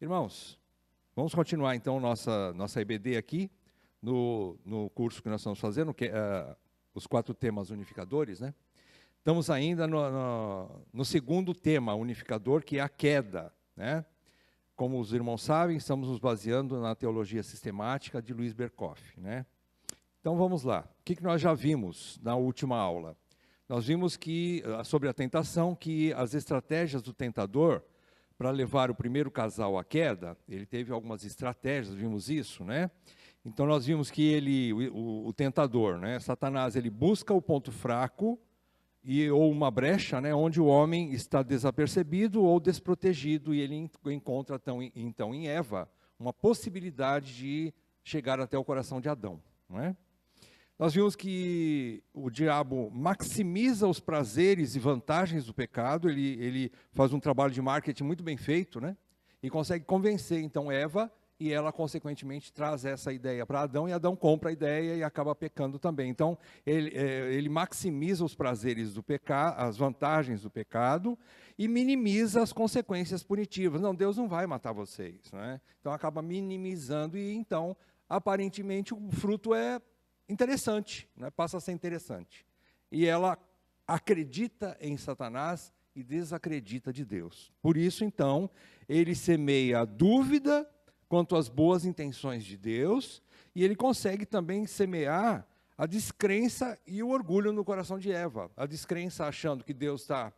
Irmãos, vamos continuar então nossa EBD aqui, no curso que nós estamos fazendo, que é os 4 temas unificadores, né? Estamos ainda no segundo tema unificador, que é a queda, né? Como os irmãos sabem, estamos nos baseando na teologia sistemática de Luiz Berkoff, né? Então vamos lá. O que nós já vimos na última aula? Nós vimos que, sobre a tentação, que as estratégias do tentador para levar o primeiro casal à queda, ele teve algumas estratégias, vimos isso, né? Então nós vimos que o tentador, né, Satanás, ele busca o ponto fraco ou uma brecha, né, onde o homem está desapercebido ou desprotegido, e ele encontra então em Eva uma possibilidade de chegar até o coração de Adão, não é? Nós vimos que o diabo maximiza os prazeres e vantagens do pecado, ele faz um trabalho de marketing muito bem feito, né? E consegue convencer, então, Eva, e ela, consequentemente, traz essa ideia para Adão, e Adão compra a ideia e acaba pecando também. Então, ele maximiza os prazeres do pecado, as vantagens do pecado, e minimiza as consequências punitivas. Não, Deus não vai matar vocês, né? Então, acaba minimizando, e então, aparentemente, o fruto é interessante, né? Passa a ser interessante. E ela acredita em Satanás e desacredita de Deus. Por isso, então, ele semeia a dúvida quanto às boas intenções de Deus, e ele consegue também semear a descrença e o orgulho no coração de Eva. A descrença achando que Deus está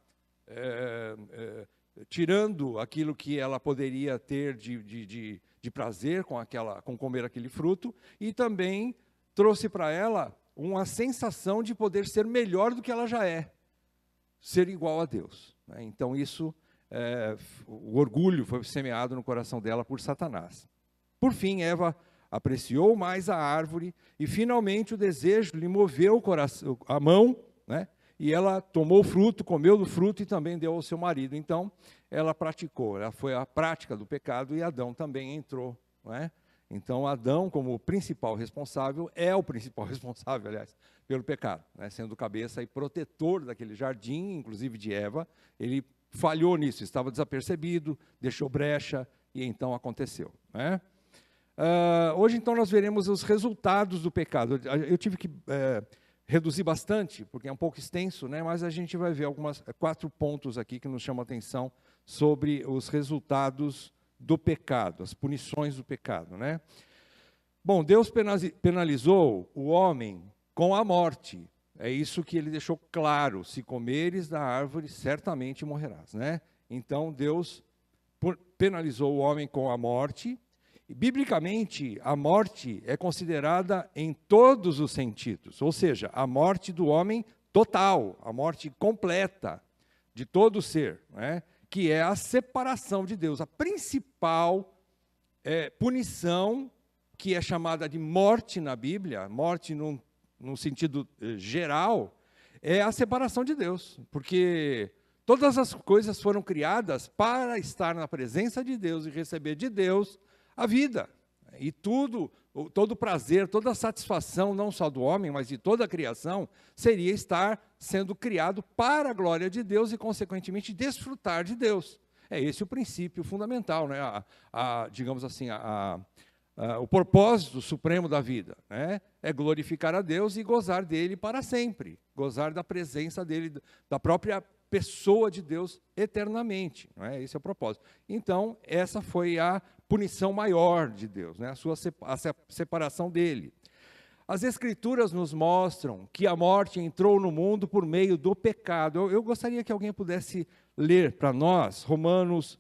tirando aquilo que ela poderia ter de prazer com comer aquele fruto, e também trouxe para ela uma sensação de poder ser melhor do que ela já é, ser igual a Deus, né? Então o orgulho foi semeado no coração dela por Satanás. Por fim, Eva apreciou mais a árvore e finalmente o desejo lhe moveu o coração, a mão, né? E ela tomou o fruto, comeu do fruto e também deu ao seu marido. Então, ela foi a prática do pecado, e Adão também entrou, né? Então, Adão, como principal responsável, é o principal responsável, aliás, pelo pecado, né? Sendo cabeça e protetor daquele jardim, inclusive de Eva, ele falhou nisso, estava desapercebido, deixou brecha, e então aconteceu, né? Hoje, então, nós veremos os resultados do pecado. Eu tive que reduzir bastante, porque é um pouco extenso, né? Mas a gente vai ver 4 pontos aqui que nos chamam a atenção sobre os resultados do pecado, as punições do pecado, né? Bom, Deus penalizou o homem com a morte. É isso que ele deixou claro: se comeres da árvore, certamente morrerás, né? Então Deus penalizou o homem com a morte. E, biblicamente, a morte é considerada em todos os sentidos, ou seja, a morte do homem total, a morte completa de todo o ser, né? Que é a separação de Deus. A principal punição, que é chamada de morte na Bíblia, morte num sentido geral, é a separação de Deus. Porque todas as coisas foram criadas para estar na presença de Deus e receber de Deus a vida. E todo o prazer, toda a satisfação, não só do homem, mas de toda a criação, seria estar sendo criado para a glória de Deus e, consequentemente, desfrutar de Deus. É esse o princípio fundamental, né? Digamos assim, o propósito supremo da vida, né? É glorificar a Deus e gozar dele para sempre, gozar da presença dele, da própria pessoa de Deus eternamente, não é? Esse é o propósito. Então, essa foi a punição maior de Deus, né? A separação dele. As Escrituras nos mostram que a morte entrou no mundo por meio do pecado. Eu gostaria que alguém pudesse ler para nós Romanos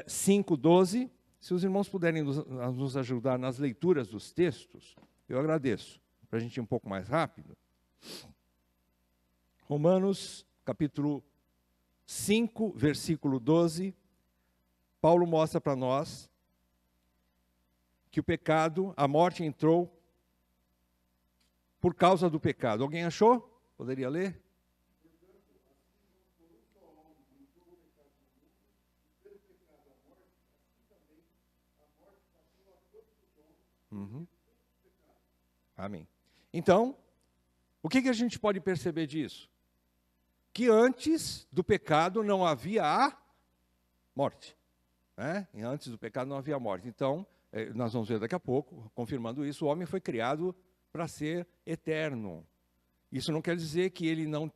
5:12. Se os irmãos puderem nos ajudar nas leituras dos textos, eu agradeço, para a gente ir um pouco mais rápido. Romanos, capítulo 5, versículo 12, Paulo mostra para nós que o pecado, a morte entrou por causa do pecado. Alguém achou? Poderia ler? Uhum. Amém. Então, o que a gente pode perceber disso? Que antes do pecado não havia a morte. né? E antes do pecado não havia morte. Então, nós vamos ver daqui a pouco, confirmando isso, o homem foi criado para ser eterno. Isso não quer dizer que ele não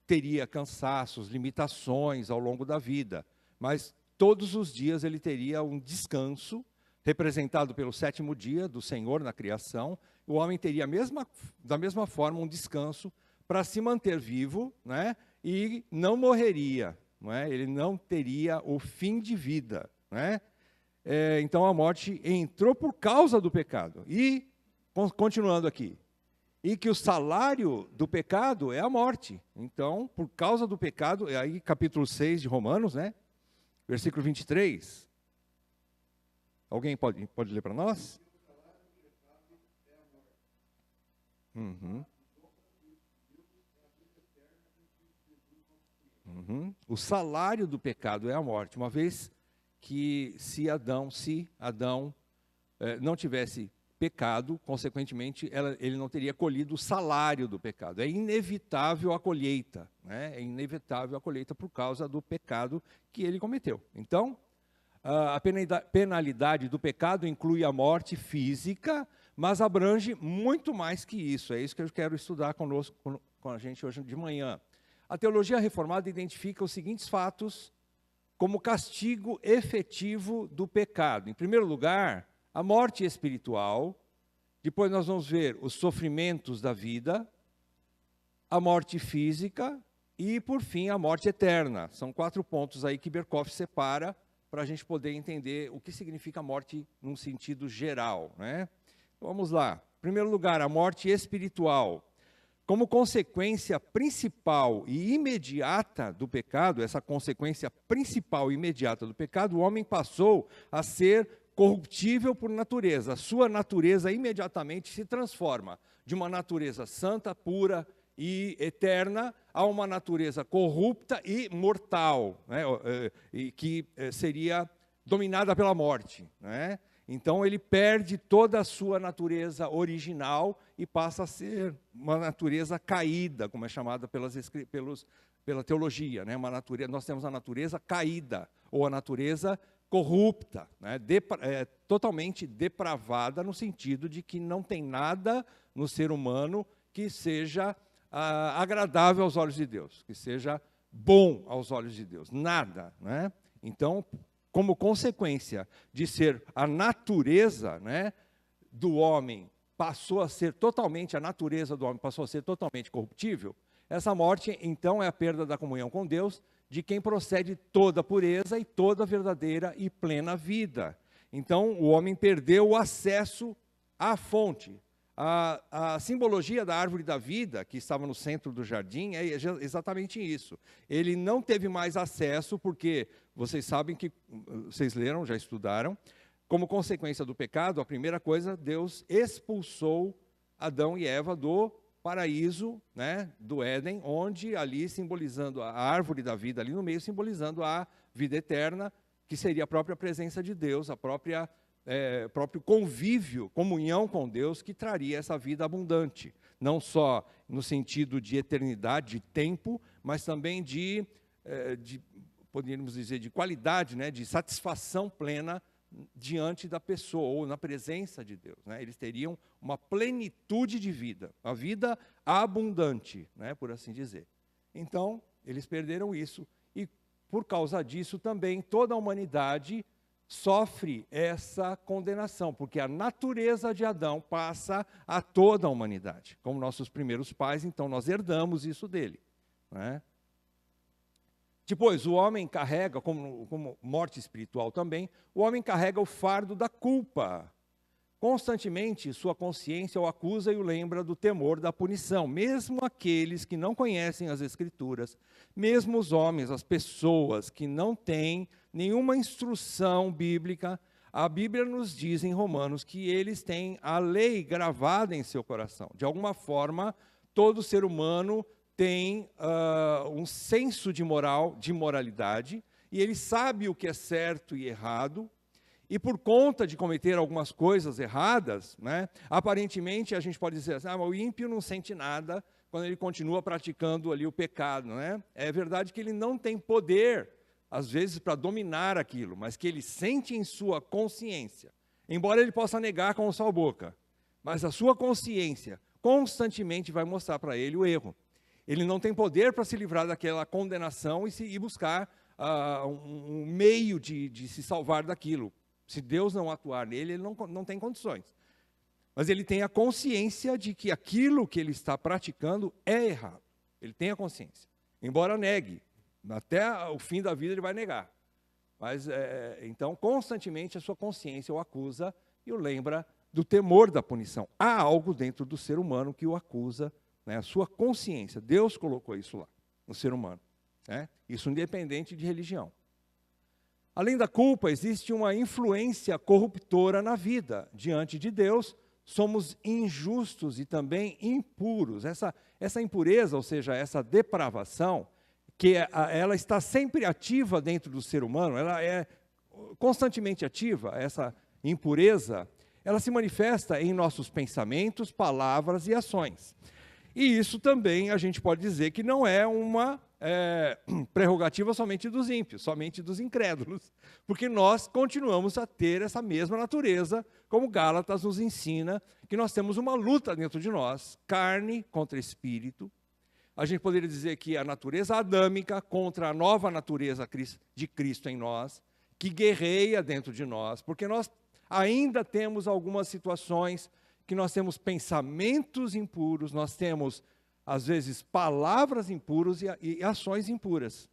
teria cansaços, limitações ao longo da vida, mas todos os dias ele teria um descanso, representado pelo 7º dia do Senhor na criação. O homem teria da mesma forma um descanso para se manter vivo, né? E não morreria, não é? Ele não teria o fim de vida, né? Então a morte entrou por causa do pecado. E, continuando aqui, e que o salário do pecado é a morte. Então, por causa do pecado, aí capítulo 6 de Romanos, né? Versículo 23. Alguém pode ler para nós? Uhum. Uhum. O salário do pecado é a morte. Uma vez que se Adão não tivesse pecado, consequentemente, ele não teria colhido o salário do pecado. É inevitável a colheita, né? É inevitável a colheita por causa do pecado que ele cometeu. Então, a penalidade do pecado inclui a morte física, mas abrange muito mais que isso. É isso que eu quero estudar conosco, com a gente hoje de manhã. A teologia reformada identifica os seguintes fatos como castigo efetivo do pecado. Em primeiro lugar, a morte espiritual. Depois nós vamos ver os sofrimentos da vida, a morte física e, por fim, a morte eterna. São 4 pontos aí que Berkhof separa para a gente poder entender o que significa morte num sentido geral, né? Vamos lá. Em primeiro lugar, a morte espiritual. Como consequência principal e imediata do pecado, essa consequência principal e imediata do pecado, o homem passou a ser corruptível por natureza. A sua natureza imediatamente se transforma de uma natureza santa, pura e eterna a uma natureza corrupta e mortal, né? E que seria dominada pela morte, né? Então ele perde toda a sua natureza original e passa a ser uma natureza caída, como é chamada pela teologia, né? Nós temos a natureza caída, ou a natureza corrupta, né? Totalmente depravada, no sentido de que não tem nada no ser humano que seja agradável aos olhos de Deus, que seja bom aos olhos de Deus, nada, né? Então, como consequência de ser a natureza, né, do homem passou a ser totalmente, a natureza do homem passou a ser totalmente corruptível, essa morte, então, é a perda da comunhão com Deus, de quem procede toda a pureza e toda a verdadeira e plena vida. Então, o homem perdeu o acesso à fonte. A simbologia da árvore da vida, que estava no centro do jardim, é exatamente isso. Ele não teve mais acesso, porque vocês sabem que, vocês leram, já estudaram, como consequência do pecado, a primeira coisa, Deus expulsou Adão e Eva do paraíso, né, do Éden, onde ali simbolizando a árvore da vida, ali no meio simbolizando a vida eterna, que seria a própria presença de Deus, a próprio convívio, comunhão com Deus, que traria essa vida abundante. Não só no sentido de eternidade, de tempo, mas também poderíamos dizer, de qualidade, né, de satisfação plena diante da pessoa, ou na presença de Deus, né? Eles teriam uma plenitude de vida, a vida abundante, né, por assim dizer. Então, eles perderam isso, e por causa disso também toda a humanidade sofre essa condenação, porque a natureza de Adão passa a toda a humanidade. Como nossos primeiros pais, então nós herdamos isso dele, né? Depois, o homem carrega, como morte espiritual também, o homem carrega o fardo da culpa. Constantemente, sua consciência o acusa e o lembra do temor da punição. Mesmo aqueles que não conhecem as Escrituras, mesmo os homens, as pessoas que não têm nenhuma instrução bíblica, a Bíblia nos diz em Romanos que eles têm a lei gravada em seu coração. De alguma forma, todo ser humano tem um senso de moralidade, e ele sabe o que é certo e errado, e por conta de cometer algumas coisas erradas, né, aparentemente a gente pode dizer assim, mas o ímpio não sente nada quando ele continua praticando ali o pecado, né? É verdade que ele não tem poder às vezes para dominar aquilo, mas que ele sente em sua consciência, embora ele possa negar com sua boca, mas a sua consciência constantemente vai mostrar para ele o erro. Ele não tem poder para se livrar daquela condenação e buscar um meio de se salvar daquilo. Se Deus não atuar nele, ele não tem condições. Mas ele tem a consciência de que aquilo que ele está praticando é errado. Ele tem a consciência. Embora negue. Até o fim da vida ele vai negar. Mas, então, constantemente a sua consciência o acusa e o lembra do temor da punição. Há algo dentro do ser humano que o acusa, né? A sua consciência. Deus colocou isso lá, no ser humano. Né? Isso independente de religião. Além da culpa, existe uma influência corruptora na vida. Diante de Deus, somos injustos e também impuros. Essa impureza, ou seja, essa depravação, que ela está sempre ativa dentro do ser humano, ela é constantemente ativa, essa impureza, ela se manifesta em nossos pensamentos, palavras e ações. E isso também a gente pode dizer que não é uma prerrogativa somente dos ímpios, somente dos incrédulos, porque nós continuamos a ter essa mesma natureza, como Gálatas nos ensina, que nós temos uma luta dentro de nós, carne contra espírito. A gente poderia dizer que a natureza adâmica contra a nova natureza de Cristo em nós, que guerreia dentro de nós, porque nós ainda temos algumas situações que nós temos pensamentos impuros, nós temos, às vezes, palavras impuras e ações impuras,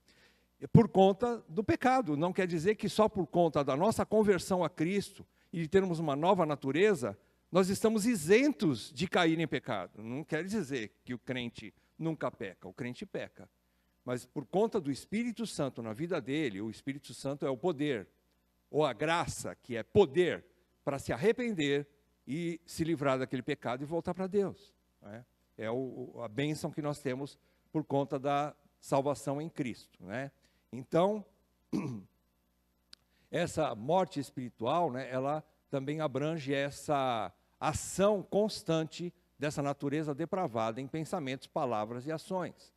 por conta do pecado. Não quer dizer que só por conta da nossa conversão a Cristo e de termos uma nova natureza, nós estamos isentos de cair em pecado. Não quer dizer que o crente nunca peca, o crente peca. Mas por conta do Espírito Santo na vida dele, o Espírito Santo é o poder, ou a graça, que é poder, para se arrepender e se livrar daquele pecado e voltar para Deus. Né? É a bênção que nós temos por conta da salvação em Cristo. Né? Então, essa morte espiritual, né, ela também abrange essa ação constante dessa natureza depravada em pensamentos, palavras e ações.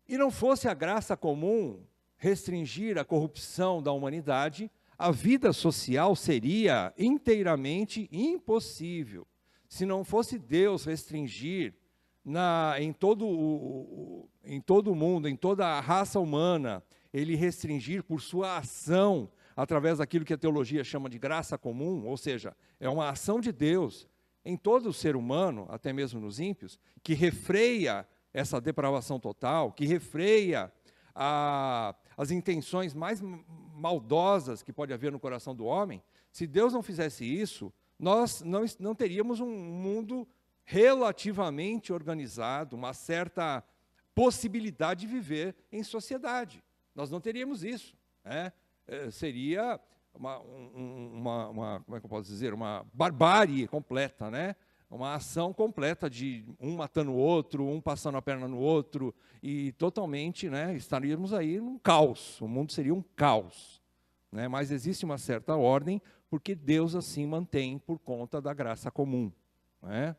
E não fosse a graça comum restringir a corrupção da humanidade, a vida social seria inteiramente impossível. Se não fosse Deus restringir em todo o mundo, em toda a raça humana, ele restringir por sua ação, através daquilo que a teologia chama de graça comum, ou seja, é uma ação de Deus em todo o ser humano, até mesmo nos ímpios, que refreia essa depravação total, que refreia as intenções mais maldosas que pode haver no coração do homem. Se Deus não fizesse isso, nós não teríamos um mundo relativamente organizado, uma certa possibilidade de viver em sociedade. Nós não teríamos isso. Né? Seria como é que eu posso dizer, uma barbárie completa, né? Uma ação completa de um matando o outro, um passando a perna no outro, e totalmente, né, estaríamos aí num caos, o mundo seria um caos. Né? Mas existe uma certa ordem, porque Deus assim mantém por conta da graça comum. Né?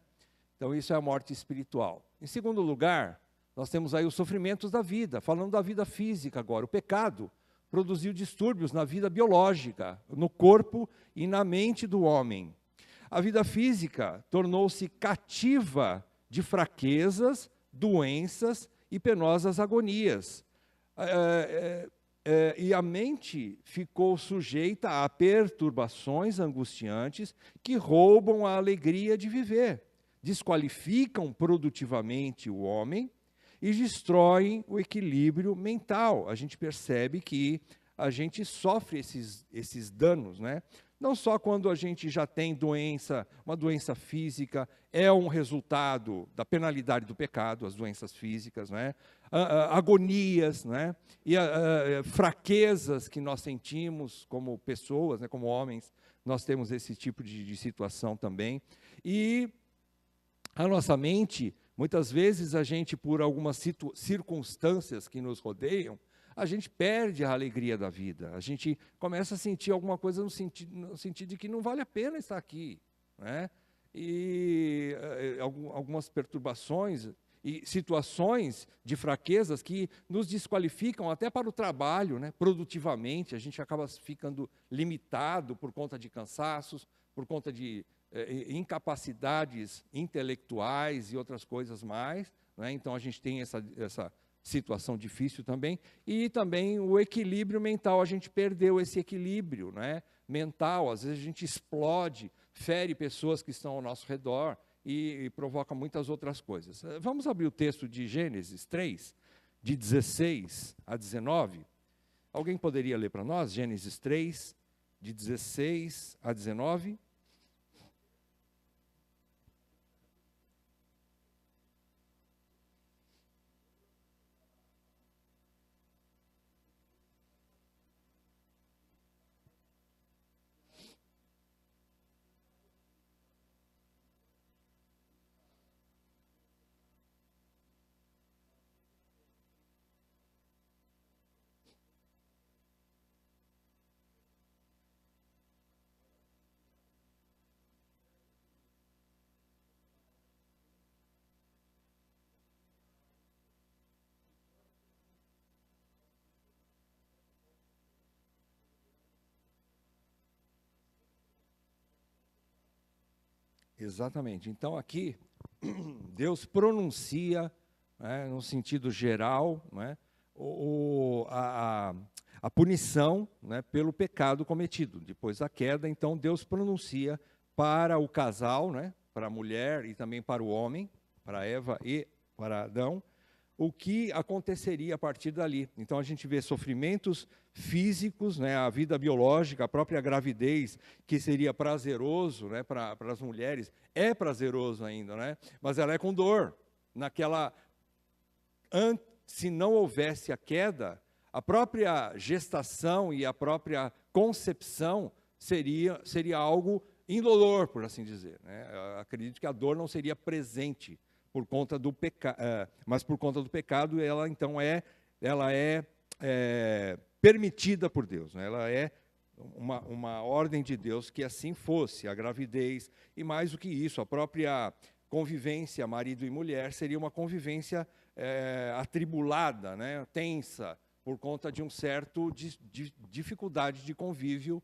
Então isso é a morte espiritual. Em segundo lugar, nós temos aí os sofrimentos da vida, falando da vida física agora. O pecado produziu distúrbios na vida biológica, no corpo e na mente do homem. A vida física tornou-se cativa de fraquezas, doenças e penosas agonias. E a mente ficou sujeita a perturbações angustiantes que roubam a alegria de viver, desqualificam produtivamente o homem e destroem o equilíbrio mental. A gente percebe que a gente sofre esses danos, né? Não só quando a gente já tem uma doença física, é um resultado da penalidade do pecado, as doenças físicas, né? Agonias, né? E fraquezas que nós sentimos como pessoas, né? Como homens, nós temos esse tipo de situação também. E a nossa mente, muitas vezes a gente, por algumas circunstâncias que nos rodeiam, a gente perde a alegria da vida. A gente começa a sentir alguma coisa no sentido de que não vale a pena estar aqui. Né? E algumas perturbações, e situações de fraquezas que nos desqualificam até para o trabalho, né? Produtivamente, a gente acaba ficando limitado por conta de cansaços, por conta de incapacidades intelectuais e outras coisas mais, né? Então a gente tem essa situação difícil também, e também o equilíbrio mental, a gente perdeu esse equilíbrio, né? Mental, às vezes a gente explode, fere pessoas que estão ao nosso redor e provoca muitas outras coisas. Vamos abrir o texto de Gênesis 3, de 16 a 19. Alguém poderia ler para nós? Gênesis 3, de 16 a 19. Exatamente. Então, aqui, Deus pronuncia, né, no sentido geral, né, a punição, né, pelo pecado cometido. Depois da queda, então, Deus pronuncia para o casal, né, para a mulher e também para o homem, para Eva e para Adão, o que aconteceria a partir dali. Então a gente vê sofrimentos físicos, né, a vida biológica, a própria gravidez, que seria prazeroso, né, para as mulheres, é prazeroso ainda, né, mas ela é com dor. Se não houvesse a queda, a própria gestação e a própria concepção seria algo indolor, por assim dizer, né? Eu acredito que a dor não seria presente por conta do pecado, mas por conta do pecado, ela então ela é permitida por Deus, né? Ela é uma ordem de Deus que assim fosse. A gravidez, e mais do que isso, a própria convivência, marido e mulher, seria uma convivência atribulada, né? Tensa, por conta de um certo dificuldade de convívio,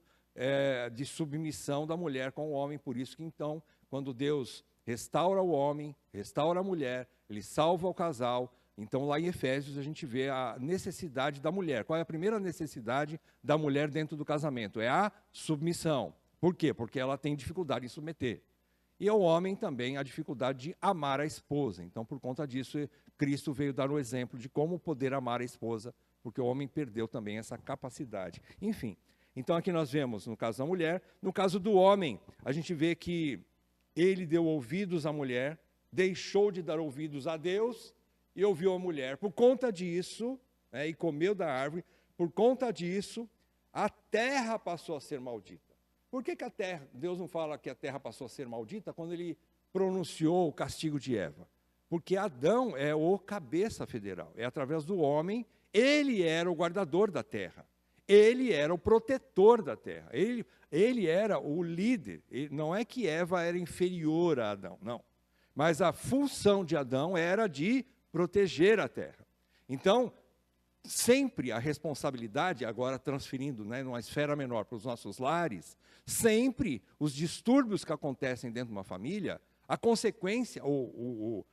de submissão da mulher com o homem. Por isso que então, quando Deus restaura o homem, restaura a mulher, ele salva o casal. Então, lá em Efésios, a gente vê a necessidade da mulher. Qual é a primeira necessidade da mulher dentro do casamento? É a submissão. Por quê? Porque ela tem dificuldade em submeter. E o homem também a dificuldade de amar a esposa. Então, por conta disso, Cristo veio dar o exemplo de como poder amar a esposa, porque o homem perdeu também essa capacidade. Enfim, então aqui nós vemos, no caso da mulher, no caso do homem, a gente vê que ele deu ouvidos à mulher, deixou de dar ouvidos a Deus e ouviu a mulher. Por conta disso, e comeu da árvore, por conta disso, a terra passou a ser maldita. Por que a terra, Deus não fala que a terra passou a ser maldita quando ele pronunciou o castigo de Eva? Porque Adão é o cabeça federal, é através do homem, ele era o guardador da terra. Ele era o protetor da terra, ele era o líder. Não é que Eva era inferior a Adão, não. Mas a função de Adão era de proteger a terra. Então, sempre a responsabilidade, agora transferindo, né, numa esfera menor para os nossos lares, sempre os distúrbios que acontecem dentro de uma família, a consequência,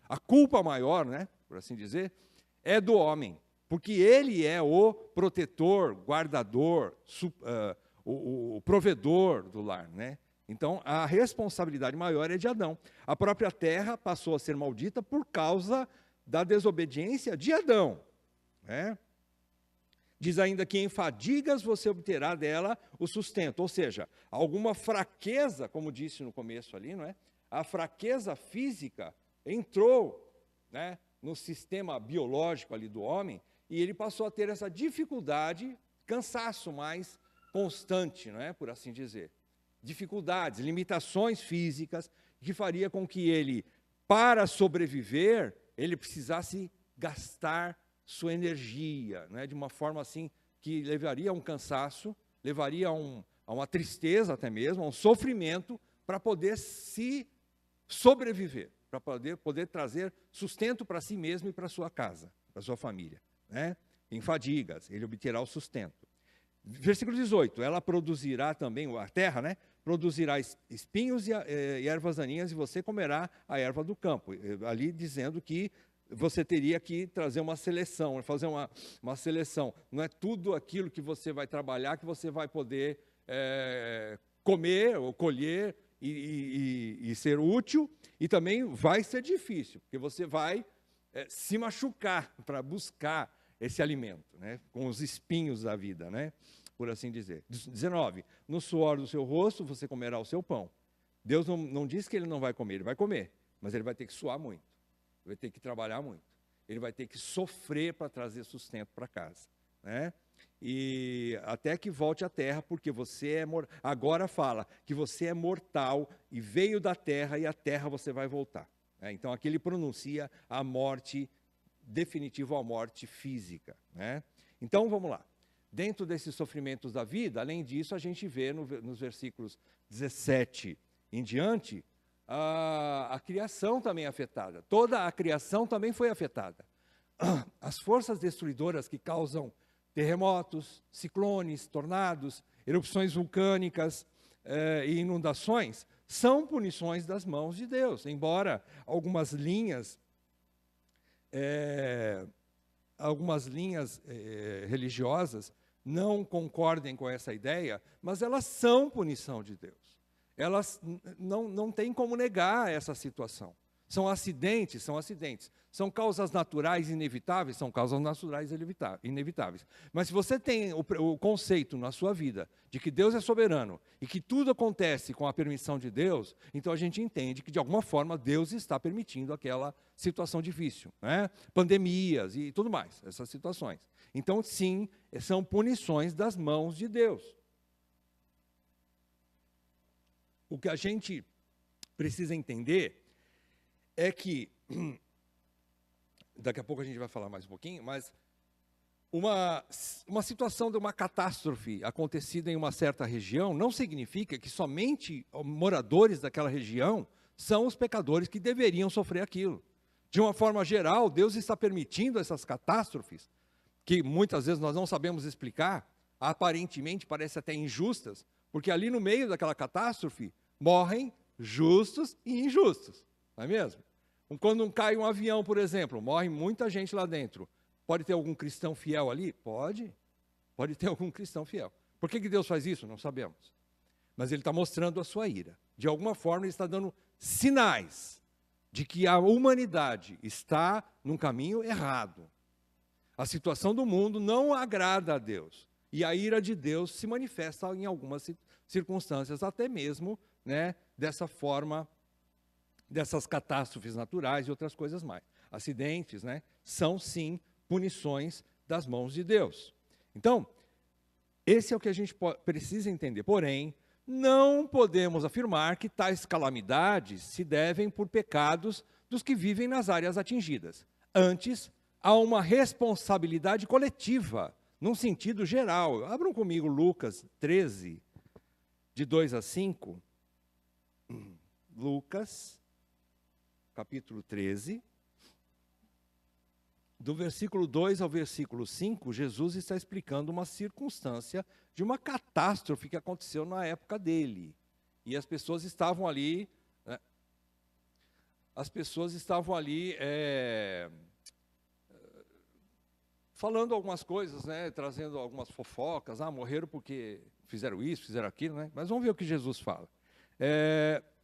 a culpa maior, né, por assim dizer, é do homem. Porque ele é o protetor, guardador, o provedor do lar, né? Então, a responsabilidade maior é de Adão. A própria terra passou a ser maldita por causa da desobediência de Adão, né? Diz ainda que em fadigas você obterá dela o sustento. Ou seja, alguma fraqueza, como disse no começo ali, não é? A fraqueza física entrou, né, no sistema biológico ali do homem, e ele passou a ter essa dificuldade, cansaço mais constante, não é, por assim dizer. Dificuldades, limitações físicas, que faria com que ele, para sobreviver, ele precisasse gastar sua energia, né, de uma forma assim que levaria a um cansaço, levaria a uma tristeza até mesmo, a um sofrimento, para poder se sobreviver. para poder trazer sustento para si mesmo e para sua casa, para sua família, né? Em fadigas, ele obterá o sustento. Versículo 18, ela produzirá também, a terra, né? Produzirá espinhos e ervas daninhas, e você comerá a erva do campo. Ali dizendo que você teria que trazer uma seleção, fazer uma seleção. Não é tudo aquilo que você vai trabalhar que você vai poder comer ou colher e ser útil, e também vai ser difícil, porque você vai se machucar para buscar esse alimento, né? Com os espinhos da vida, né? Por assim dizer. 19, no suor do seu rosto você comerá o seu pão. Deus não diz que ele não vai comer, ele vai comer, mas ele vai ter que suar muito, vai ter que trabalhar muito, ele vai ter que sofrer para trazer sustento para casa, né? E até que volte à terra, porque você agora fala que você é mortal e veio da terra, e à terra você vai voltar. Então aqui ele pronuncia a morte definitiva, a morte física, né? Então vamos lá. Dentro desses sofrimentos da vida, além disso, a gente vê nos versículos 17 em diante, a criação também é afetada. Toda a criação também foi afetada. As forças destruidoras que causam terremotos, ciclones, tornados, erupções vulcânicas e inundações, são punições das mãos de Deus. Embora algumas linhas religiosas não concordem com essa ideia, mas elas são punição de Deus. Elas não têm como negar essa situação. São acidentes, são acidentes. São causas naturais inevitáveis, são causas naturais inevitáveis. Mas se você tem o conceito na sua vida de que Deus é soberano e que tudo acontece com a permissão de Deus, então a gente entende que de alguma forma Deus está permitindo aquela situação difícil, né? Pandemias e tudo mais, essas situações. Então sim, são punições das mãos de Deus. O que a gente precisa entender é que, daqui a pouco a gente vai falar mais um pouquinho, mas uma situação de uma catástrofe acontecida em uma certa região não significa que somente moradores daquela região são os pecadores que deveriam sofrer aquilo. De uma forma geral, Deus está permitindo essas catástrofes, que muitas vezes nós não sabemos explicar, aparentemente parecem até injustas, porque ali no meio daquela catástrofe morrem justos e injustos, não é mesmo? Quando cai um avião, por exemplo, morre muita gente lá dentro. Pode ter algum cristão fiel ali? Pode. Pode ter algum cristão fiel. Por que Deus faz isso? Não sabemos. Mas Ele está mostrando a sua ira. De alguma forma, Ele está dando sinais de que a humanidade está num caminho errado. A situação do mundo não agrada a Deus. E a ira de Deus se manifesta em algumas circunstâncias, até mesmo, né, dessa forma, dessas catástrofes naturais e outras coisas mais. Acidentes, né, são sim punições das mãos de Deus. Então, esse é o que a gente precisa entender. Porém, não podemos afirmar que tais calamidades se devem por pecados dos que vivem nas áreas atingidas. Antes, há uma responsabilidade coletiva, num sentido geral. Abram comigo Lucas 13, de 2 a 5. Lucas, capítulo 13. Do versículo 2 ao versículo 5, Jesus está explicando uma circunstância de uma catástrofe que aconteceu na época dele. E as pessoas estavam ali, né, falando algumas coisas, né, trazendo algumas fofocas. Morreram porque fizeram isso, fizeram aquilo, né? Mas vamos ver o que Jesus fala.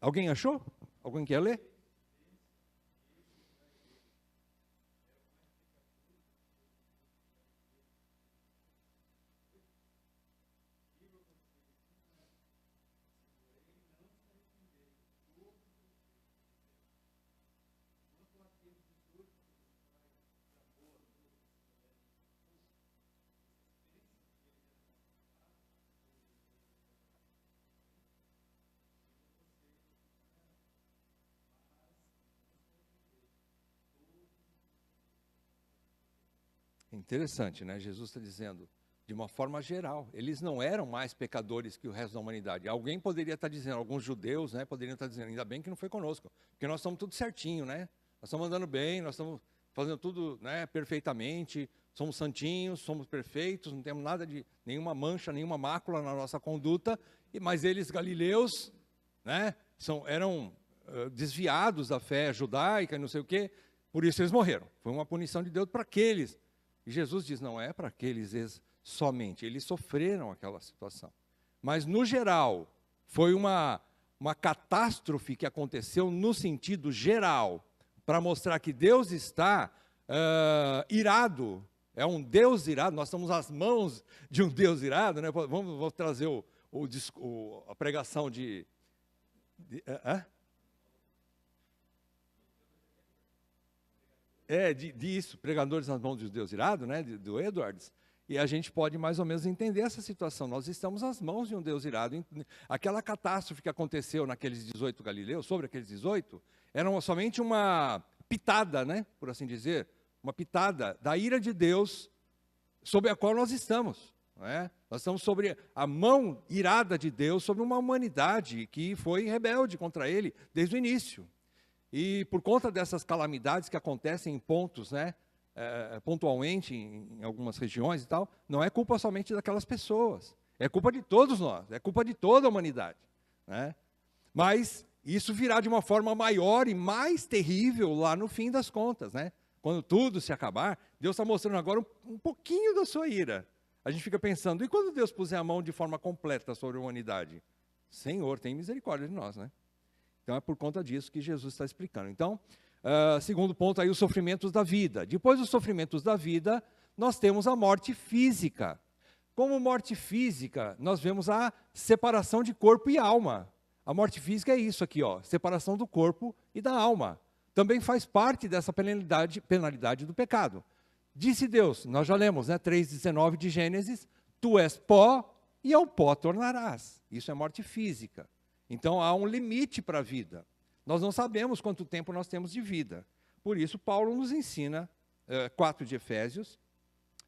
Alguém achou? Alguém quer ler? Interessante, né? Jesus está dizendo, de uma forma geral. Eles não eram mais pecadores que o resto da humanidade. Alguém poderia estar dizendo, alguns judeus, né, poderiam estar dizendo, ainda bem que não foi conosco, porque nós estamos tudo certinho, né? Nós estamos andando bem, nós estamos fazendo tudo, né, perfeitamente, somos santinhos, somos perfeitos, não temos nada de nenhuma mancha, nenhuma mácula na nossa conduta. Mas eles, galileus, né, eram desviados da fé judaica e não sei o quê, por isso eles morreram. Foi uma punição de Deus para aqueles. E Jesus diz, não é para aqueles somente, eles sofreram aquela situação. Mas, no geral, foi uma catástrofe que aconteceu no sentido geral, para mostrar que Deus está irado, é um Deus irado, nós estamos às mãos de um Deus irado, né? Vou trazer a pregação disso, pregadores nas mãos de Deus irado, né, do Edwards, e a gente pode mais ou menos entender essa situação. Nós estamos às mãos de um Deus irado. Aquela catástrofe que aconteceu naqueles 18 galileus, sobre aqueles 18, era somente uma pitada, né, por assim dizer, uma pitada da ira de Deus sobre a qual nós estamos. Nós estamos sobre a mão irada de Deus sobre uma humanidade que foi rebelde contra Ele desde o início. E por conta dessas calamidades que acontecem em pontos, né, pontualmente em algumas regiões e tal, não é culpa somente daquelas pessoas, é culpa de todos nós, é culpa de toda a humanidade, né? Mas isso virá de uma forma maior e mais terrível lá no fim das contas, né? Quando tudo se acabar, Deus está mostrando agora um pouquinho da sua ira. A gente fica pensando, e quando Deus puser a mão de forma completa sobre a humanidade? Senhor, tem misericórdia de nós, né? Então é por conta disso que Jesus está explicando. Então, segundo ponto aí, os sofrimentos da vida. Depois dos sofrimentos da vida, nós temos a morte física. Como morte física, nós vemos a separação de corpo e alma. A morte física é isso aqui, ó, separação do corpo e da alma. Também faz parte dessa penalidade do pecado. Disse Deus, nós já lemos, né, 3,19 de Gênesis, tu és pó e ao pó tornarás. Isso é morte física. Então há um limite para a vida. Nós não sabemos quanto tempo nós temos de vida. Por isso Paulo nos ensina, 4 de Efésios,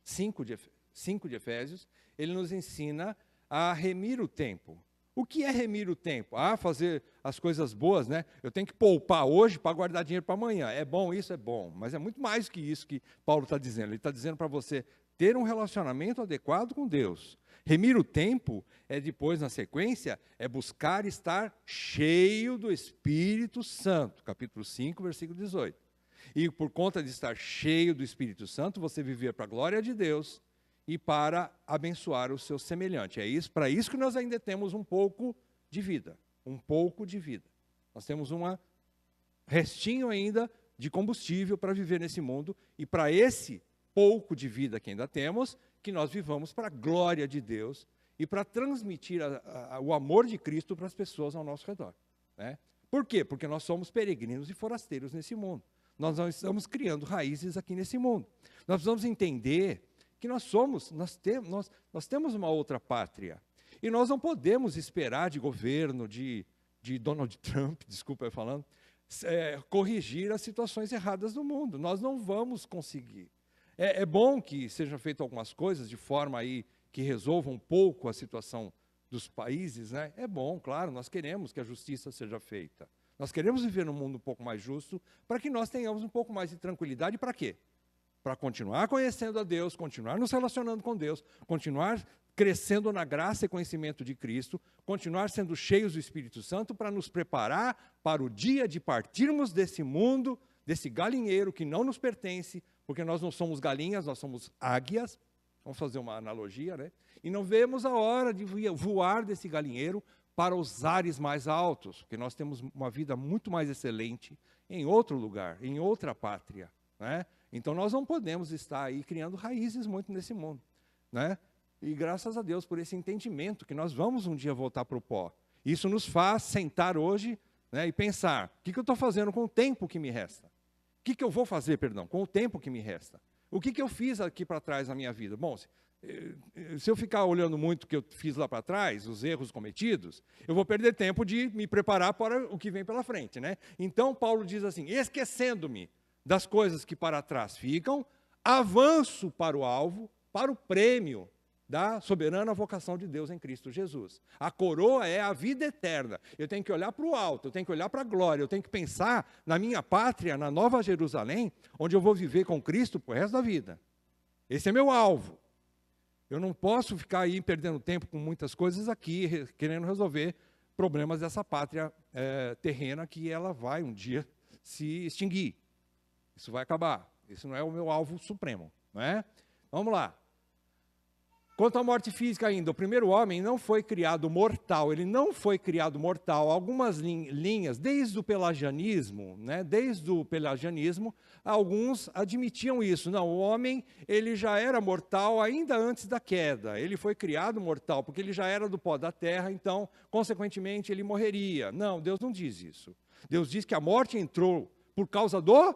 5 de Efésios, ele nos ensina a remir o tempo. O que é remir o tempo? Fazer as coisas boas, né? Eu tenho que poupar hoje para guardar dinheiro para amanhã. É bom isso? É bom. Mas é muito mais que isso que Paulo está dizendo. Ele está dizendo para você ter um relacionamento adequado com Deus. Remir o tempo é depois, na sequência, é buscar estar cheio do Espírito Santo. Capítulo 5, versículo 18. E por conta de estar cheio do Espírito Santo, você viver para a glória de Deus e para abençoar o seu semelhante. Para isso que nós ainda temos um pouco de vida. Um pouco de vida. Nós temos um restinho ainda de combustível para viver nesse mundo. E para esse pouco de vida que ainda temos, que nós vivamos para a glória de Deus e para transmitir o amor de Cristo para as pessoas ao nosso redor. Né? Por quê? Porque nós somos peregrinos e forasteiros nesse mundo. Nós não estamos criando raízes aqui nesse mundo. Nós precisamos entender que nós temos uma outra pátria. E nós não podemos esperar de governo, de Donald Trump, desculpa eu falando, corrigir as situações erradas do mundo. Nós não vamos conseguir. É bom que sejam feitas algumas coisas de forma aí que resolvam um pouco a situação dos países, né? É bom, claro, nós queremos que a justiça seja feita. Nós queremos viver num mundo um pouco mais justo, para que nós tenhamos um pouco mais de tranquilidade. Para quê? Para continuar conhecendo a Deus, continuar nos relacionando com Deus, continuar crescendo na graça e conhecimento de Cristo, continuar sendo cheios do Espírito Santo para nos preparar para o dia de partirmos desse mundo, desse galinheiro que não nos pertence, porque nós não somos galinhas, nós somos águias, vamos fazer uma analogia, né? E não vemos a hora de voar desse galinheiro para os ares mais altos, porque nós temos uma vida muito mais excelente em outro lugar, em outra pátria, né? Então nós não podemos estar aí criando raízes muito nesse mundo, né? E graças a Deus por esse entendimento que nós vamos um dia voltar para o pó. Isso nos faz sentar hoje, né, e pensar, o que eu estou fazendo com o tempo que me resta? O que eu vou fazer, com o tempo que me resta? O que eu fiz aqui para trás na minha vida? Bom, se eu ficar olhando muito o que eu fiz lá para trás, os erros cometidos, eu vou perder tempo de me preparar para o que vem pela frente, né? Então Paulo diz assim, esquecendo-me das coisas que para trás ficam, avanço para o alvo, para o prêmio da soberana vocação de Deus em Cristo Jesus. A coroa é a vida eterna. Eu tenho que olhar para o alto, eu tenho que olhar para a glória, eu tenho que pensar na minha pátria, na Nova Jerusalém, onde eu vou viver com Cristo para o resto da vida. Esse é meu alvo. Eu não posso ficar aí perdendo tempo com muitas coisas aqui, querendo resolver problemas dessa pátria terrena que ela vai um dia se extinguir. Isso vai acabar. Isso não é o meu alvo supremo, não é? Vamos lá. Quanto à morte física ainda, o primeiro homem não foi criado mortal, ele não foi criado mortal. Algumas linhas, desde o pelagianismo, alguns admitiam isso. Não, o homem, ele já era mortal ainda antes da queda. Ele foi criado mortal, porque ele já era do pó da terra, então, consequentemente, ele morreria. Não, Deus não diz isso. Deus diz que a morte entrou por causa do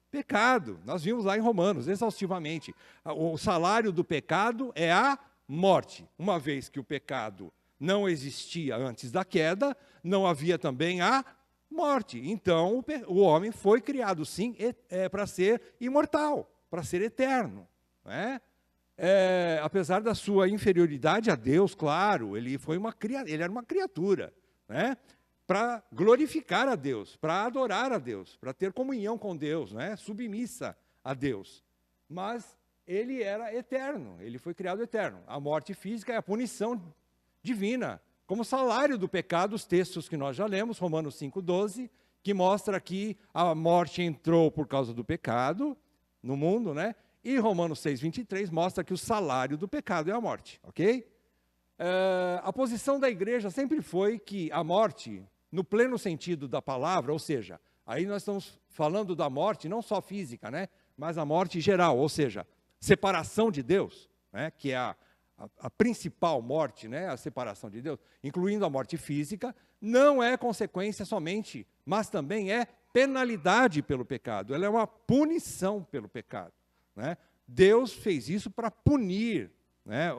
pecado. Nós vimos lá em Romanos, exaustivamente. O salário do pecado é a morte. Uma vez que o pecado não existia antes da queda, não havia também a morte. Então, o homem foi criado, sim, para ser imortal, para ser eterno. Né? Apesar da sua inferioridade a Deus, claro, ele era uma criatura, né? Para glorificar a Deus, para adorar a Deus, para ter comunhão com Deus, né? Submissa a Deus. Mas ele era eterno, ele foi criado eterno. A morte física é a punição divina, como salário do pecado, os textos que nós já lemos, Romanos 5,12, que mostra que a morte entrou por causa do pecado no mundo, né? E Romanos 6,23 mostra que o salário do pecado é a morte, ok? A posição da igreja sempre foi que a morte, no pleno sentido da palavra, ou seja, aí nós estamos falando da morte não só física, né, mas a morte geral, ou seja, separação de Deus, né, que é a principal morte, né, a separação de Deus, incluindo a morte física, não é consequência somente, mas também é penalidade pelo pecado, ela é uma punição pelo pecado. Né? Deus fez isso para punir, né,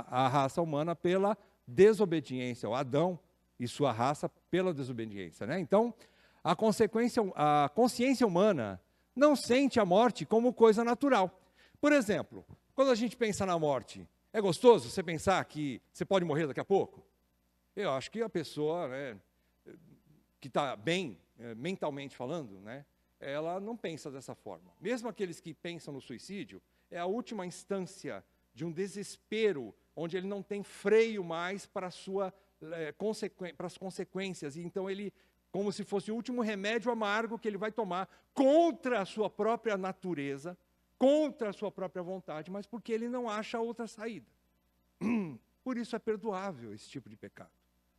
a raça humana pela desobediência, o Adão e sua raça pela desobediência. Né? Então, a consciência humana não sente a morte como coisa natural. Por exemplo, quando a gente pensa na morte, é gostoso você pensar que você pode morrer daqui a pouco? Eu acho que a pessoa, né, que está bem, mentalmente falando, né, ela não pensa dessa forma. Mesmo aqueles que pensam no suicídio, é a última instância de um desespero, onde ele não tem freio mais para as consequências, e então ele, como se fosse o último remédio amargo que ele vai tomar contra a sua própria natureza, contra a sua própria vontade, mas porque ele não acha outra saída. Por isso é perdoável esse tipo de pecado.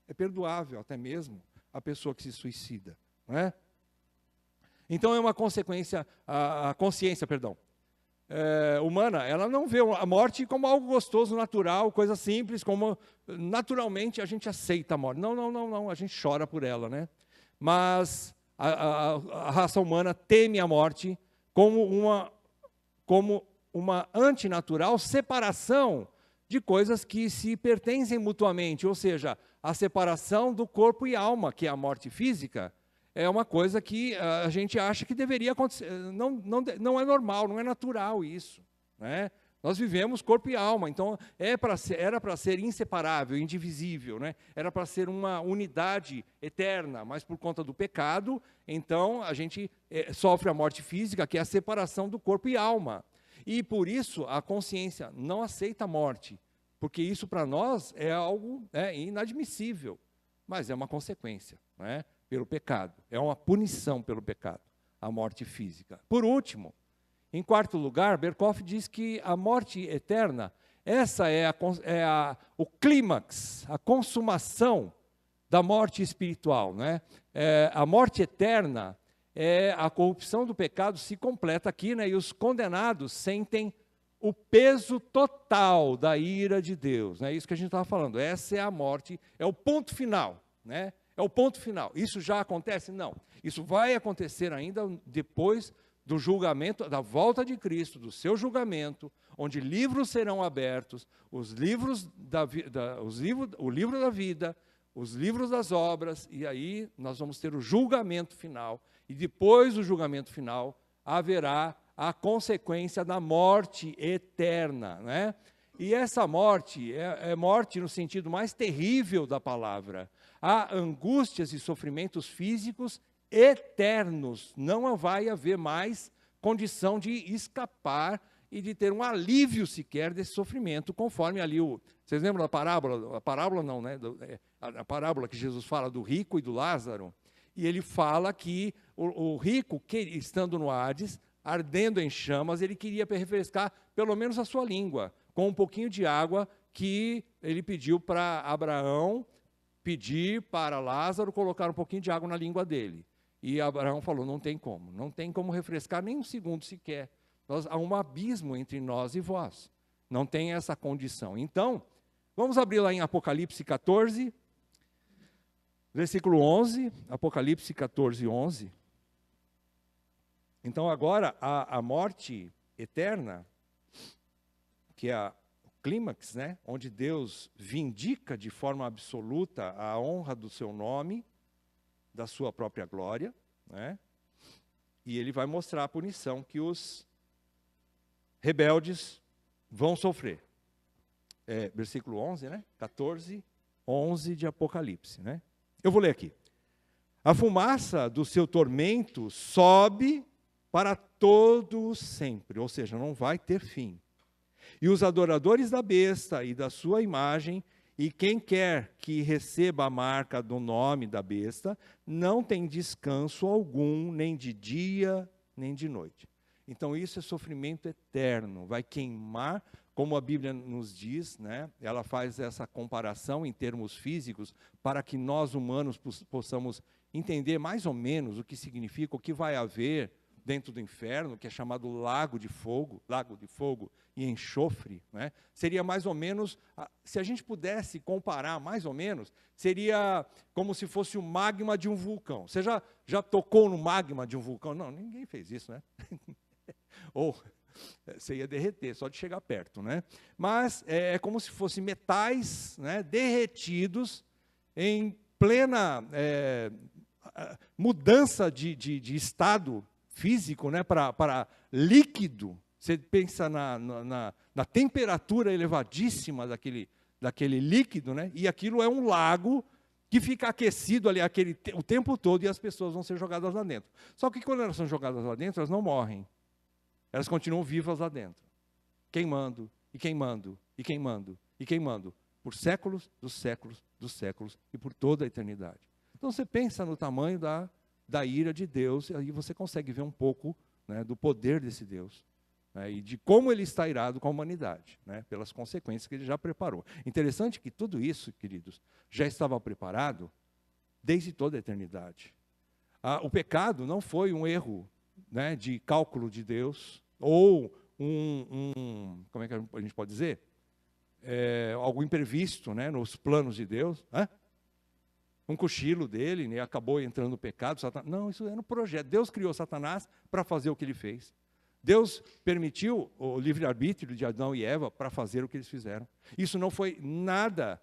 É perdoável até mesmo a pessoa que se suicida. Não é? Então é uma consequência, a consciência, humana, ela não vê a morte como algo gostoso, natural, coisa simples, como naturalmente a gente aceita a morte. Não, a gente chora por ela, né? Mas a raça humana teme a morte como uma antinatural separação de coisas que se pertencem mutuamente, ou seja, a separação do corpo e alma, que é a morte física, é uma coisa que a gente acha que deveria acontecer. Não é normal, não é natural isso. Né? Nós vivemos corpo e alma, então era para ser inseparável, indivisível. Né? Era para ser uma unidade eterna, mas por conta do pecado, então a gente sofre a morte física, que é a separação do corpo e alma. E por isso a consciência não aceita a morte, porque isso para nós é algo inadmissível, mas é uma consequência, não é? Pelo pecado. É uma punição pelo pecado, a morte física. Por último, em quarto lugar, Berkhof diz que a morte eterna, essa o clímax, a consumação da morte espiritual. Né? A morte eterna é a corrupção do pecado se completa aqui, né? E os condenados sentem o peso total da ira de Deus. É isso que a gente estava falando. Essa é a morte, é o ponto final, né? É o ponto final. Isso já acontece? Não. Isso vai acontecer ainda depois do julgamento, da volta de Cristo, do seu julgamento, onde livros serão abertos, o livro da vida, os livros das obras, e aí nós vamos ter o julgamento final. E depois do julgamento final, haverá a consequência da morte eterna. Né? E essa morte é morte no sentido mais terrível da palavra. Há angústias e sofrimentos físicos eternos. Não vai haver mais condição de escapar e de ter um alívio sequer desse sofrimento, conforme ali vocês lembram da parábola? A parábola não, né? A parábola que Jesus fala do rico e do Lázaro. E ele fala que o rico, estando no Hades, ardendo em chamas, ele queria refrescar pelo menos a sua língua, com um pouquinho de água que ele pediu para Abraão, pedir para Lázaro colocar um pouquinho de água na língua dele. E Abraão falou, não tem como refrescar nem um segundo sequer. Há um abismo entre nós e vós. Não tem essa condição. Então, vamos abrir lá em Apocalipse 14, versículo 11, Apocalipse 14, 11. Então, agora, a morte eterna, que é o clímax, né, onde Deus vindica de forma absoluta a honra do seu nome, da sua própria glória, né, e ele vai mostrar a punição que os rebeldes vão sofrer. Versículo 11, né, 14, 11 de Apocalipse, né. Eu vou ler aqui. A fumaça do seu tormento sobe para todo sempre, ou seja, não vai ter fim. E os adoradores da besta e da sua imagem, e quem quer que receba a marca do nome da besta, não tem descanso algum, nem de dia, nem de noite. Então isso é sofrimento eterno, vai queimar, como a Bíblia nos diz, né? Ela faz essa comparação em termos físicos, para que nós humanos possamos entender mais ou menos o que significa, o que vai haver dentro do inferno, que é chamado lago de fogo e enxofre, né? Seria mais ou menos, se a gente pudesse comparar mais ou menos, seria como se fosse o magma de um vulcão. Você já tocou no magma de um vulcão? Não, ninguém fez isso, né? Ou você ia derreter só de chegar perto, né? Mas é como se fossem metais, né, derretidos em plena mudança de estado físico, né, para líquido. Você pensa na temperatura elevadíssima daquele líquido, né, e aquilo é um lago que fica aquecido ali o tempo todo e as pessoas vão ser jogadas lá dentro. Só que quando elas são jogadas lá dentro, elas não morrem. Elas continuam vivas lá dentro, queimando, e queimando, e queimando, e queimando, por séculos dos séculos dos séculos e por toda a eternidade. Então você pensa no tamanho da ira de Deus, e aí você consegue ver um pouco, né, do poder desse Deus, né, e de como ele está irado com a humanidade, né, pelas consequências que ele já preparou. Interessante que tudo isso, queridos, já estava preparado desde toda a eternidade. O pecado não foi um erro, né, de cálculo de Deus, ou como é que a gente pode dizer? Algo imprevisto, né, nos planos de Deus, né? Um cochilo dele, né, acabou entrando no pecado. Não, isso era um projeto. Deus criou Satanás para fazer o que ele fez. Deus permitiu o livre-arbítrio de Adão e Eva para fazer o que eles fizeram. Isso não foi nada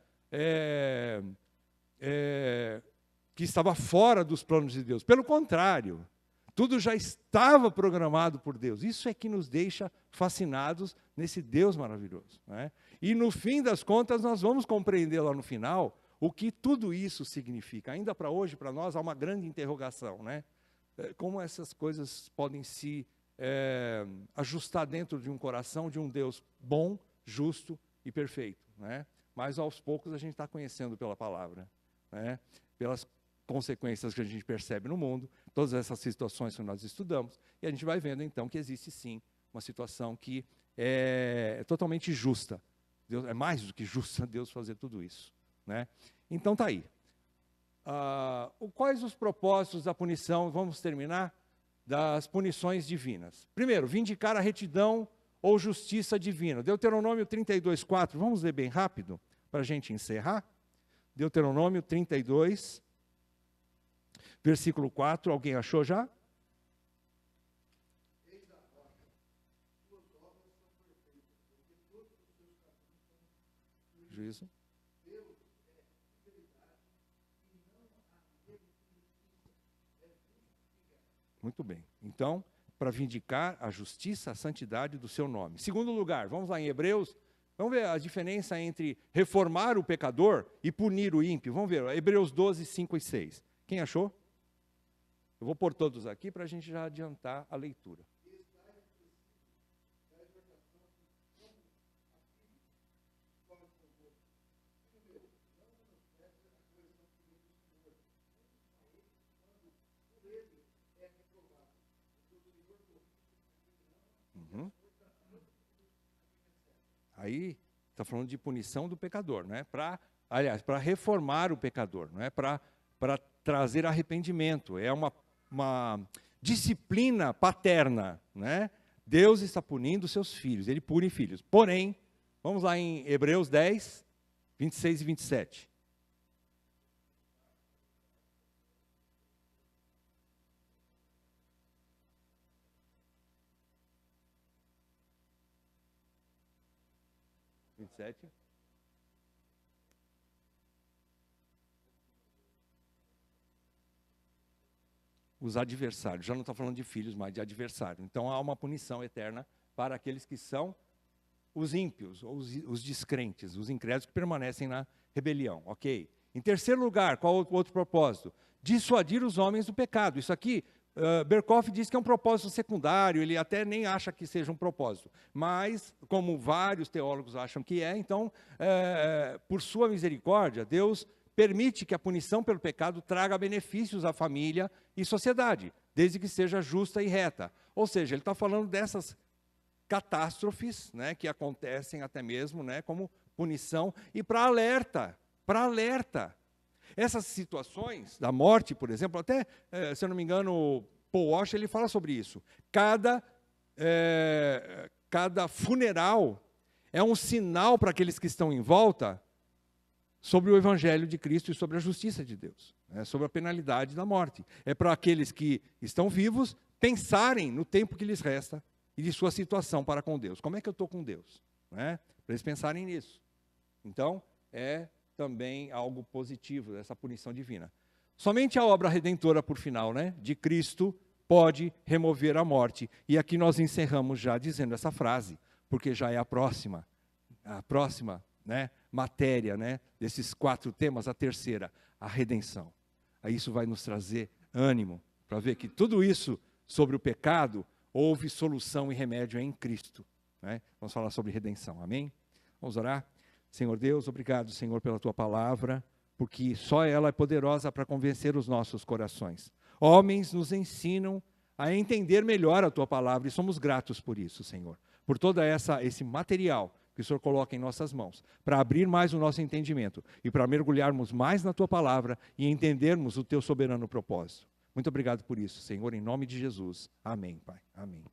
que estava fora dos planos de Deus. Pelo contrário, tudo já estava programado por Deus. Isso é que nos deixa fascinados nesse Deus maravilhoso, né? E no fim das contas, nós vamos compreender lá no final o que tudo isso significa. Ainda para hoje, para nós, há uma grande interrogação, né? Como essas coisas podem se ajustar dentro de um coração de um Deus bom, justo e perfeito, né? Mas aos poucos a gente está conhecendo pela palavra, né? Pelas consequências que a gente percebe no mundo, todas essas situações que nós estudamos, e a gente vai vendo então que existe sim uma situação que é totalmente justa. Deus, é mais do que justo Deus fazer tudo isso, né? Então está aí. Quais os propósitos da punição, vamos terminar, das punições divinas? Primeiro, vindicar a retidão ou justiça divina. Deuteronômio 32:4, vamos ler bem rápido, para a gente encerrar. Deuteronômio 32, versículo 4, alguém achou já? Juízo. Muito bem. Então, para vindicar a justiça, a santidade do seu nome. Segundo lugar, vamos lá em Hebreus Vamos ver a diferença entre reformar o pecador e punir o ímpio. Vamos ver, Hebreus 12, 5 e 6. Quem achou? Eu vou pôr todos aqui para a gente já adiantar a leitura. Aí está falando de punição do pecador, não é? Para reformar o pecador, não é? Para trazer arrependimento. É uma disciplina paterna, né? Deus está punindo seus filhos, ele pune filhos. Porém, vamos lá em Hebreus 10, 26 e 27. Os adversários, já não está falando de filhos, mas de adversário. Então há uma punição eterna para aqueles que são os ímpios, ou os descrentes, os incrédulos que permanecem na rebelião, ok? Em terceiro lugar, qual o outro propósito? Dissuadir os homens do pecado. Isso aqui, Berkhoff diz que é um propósito secundário, ele até nem acha que seja um propósito, mas como vários teólogos acham que é, então, por sua misericórdia, Deus permite que a punição pelo pecado traga benefícios à família e sociedade, desde que seja justa e reta. Ou seja, ele está falando dessas catástrofes, né, que acontecem até mesmo, né, como punição e para alerta. Essas situações da morte, por exemplo, até, se eu não me engano, Paul Washer, ele fala sobre isso. Cada funeral é um sinal para aqueles que estão em volta sobre o Evangelho de Cristo e sobre a justiça de Deus, sobre a penalidade da morte. É para aqueles que estão vivos pensarem no tempo que lhes resta e de sua situação para com Deus. Como é que eu estou com Deus? Para eles pensarem nisso. Então, é também algo positivo, essa punição divina. Somente a obra redentora, por final, de Cristo, pode remover a morte. E aqui nós encerramos já dizendo essa frase, porque já é a próxima matéria, desses 4 temas, a terceira, a redenção. Aí isso vai nos trazer ânimo, para ver que tudo isso sobre o pecado, houve solução e remédio em Cristo. Vamos falar sobre redenção, amém? Vamos orar? Senhor Deus, obrigado, Senhor, pela Tua palavra, porque só ela é poderosa para convencer os nossos corações. Homens nos ensinam a entender melhor a Tua palavra e somos gratos por isso, Senhor. Por todo esse material que o Senhor coloca em nossas mãos, para abrir mais o nosso entendimento e para mergulharmos mais na Tua palavra e entendermos o Teu soberano propósito. Muito obrigado por isso, Senhor, em nome de Jesus. Amém, Pai. Amém.